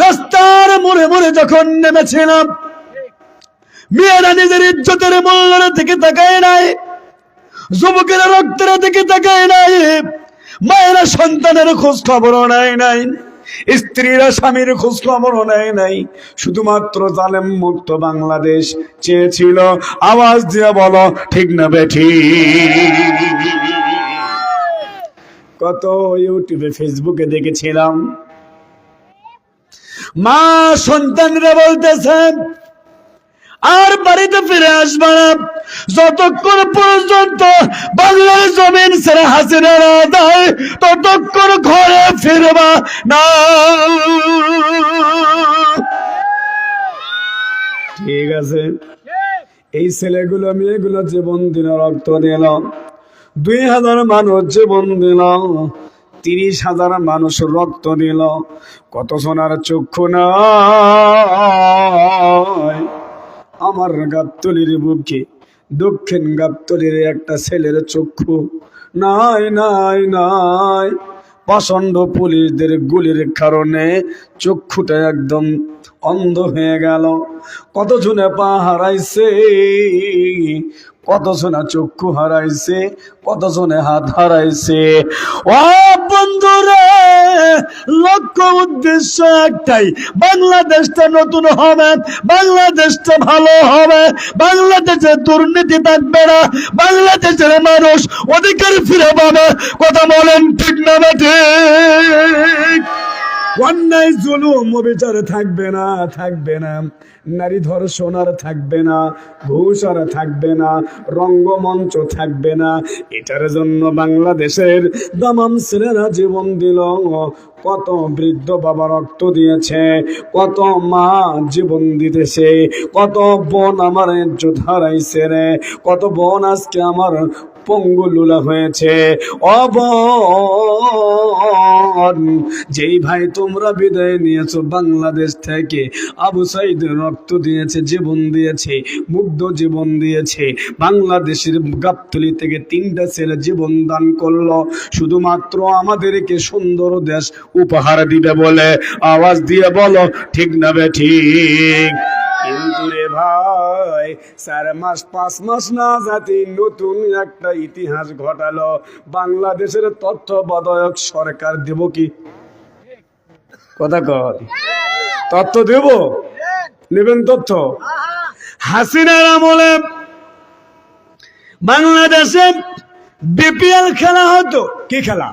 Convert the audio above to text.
রাস্তার মোড়ে মোড়ে যখন নেমেছিলাম, মেয়েরা নিজের ইজ্জতের মূল্যের দিকে তাকায় নাই, যুবকেরা রক্তের দিকে তাকায় নাই, মায়েরা সন্তানের খোঁজ খবরও নেয় নাই, স্ত্রীরা স্বামীর খোঁজ খবরও নেয় নাই। শুধুমাত্র জালেম মুক্ত বাংলাদেশ চেয়েছিল। আওয়াজ দিয়ে বলো ঠিক না বেঠিক? কত ইউটিউবে ফেসবুকে দেখেছিলাম, মা সন্তানরা বলতেছেন আর বাড়িতে ফিরে আসবে না যতক্ষণ পর্যন্ত বাংলার জমিন ছেড়ে হাসিনা না দেয়, ততক্ষণ ঘরে ফিরবা না। ঠিক আছে, এই ছেলেগুলো মেয়েগুলো জীবন দিল, রক্ত দিল, 2000 মানুষ জীবন দিল, 30,000 মানুষ রক্ত দিল। কত সোনার চক্ষু নাই আমার গাবতলির বুকে, দক্ষিণ গাবতলির একটা ছেলের চক্ষু নাই নাই নাই। প্রচন্ড পুলিশদের গুলির কারণে চক্ষুটা একদম অন্ধ হয়ে গেল। কতজনে পা হারাইছে, কতজনা চক্ষু হারাইছে, কতজনে হাত হারাইছে। ও বন্ধুরে, লক্ষ্য উদ্দেশ্য একটাই, বাংলাদেশটা নতুন হবে, বাংলাদেশটা ভালো হবে, বাংলাদেশে দুর্নীতি থাকবে না, বাংলাদেশের মানুষ অধিকার ফিরে পাবে। কথা বলেন ঠিক না ঠিক? অন্যায় জুলুম বিচার থাকবে না, থাকবে না, নারী ধর্ষণ আর থাকবে না, ঘুষ আর থাকবে না, রঙ্গমঞ্চ থাকবে না। এটার জন্য বাংলাদেশের দামাম ছেলেরা জীবন দিল, কত বৃদ্ধ বাবা রক্ত দিয়েছে, কত মা জীবন দিতেছে, কত বোন আমার ইজ্জত হারাইছে রে, কত বোন আজকে আমার পঙ্গু লুলা হয়েছে। অবন যেই ভাই তোমরা বিদায় নিয়েছো বাংলাদেশ থেকে, আবু সাইদ রক্ত দিয়েছে, জীবন দিয়েছে, মুগ্ধ জীবন দিয়েছে, বাংলাদেশের গাবতলী থেকে 3টা ছেলে জীবন দান করলো শুধুমাত্র আমাদেরকে সুন্দর দেশ উপহার দিবে বলে। আওয়াজ দিয়ে বলো ঠিক না বেঠিক? কিন্তু রে ভাই, 4 মাস 5 মাস না জাতি নতুন একটা ইতিহাস ঘটালো বাংলাদেশের তত্ত্বাবধায়ক সরকার। দেব কি কথা কয়? তথ্য দেব, নেবেন তথ্য? হাসিনার আমলে বাংলাদেশে বিপিএল খেলা হতো। কি খেলা?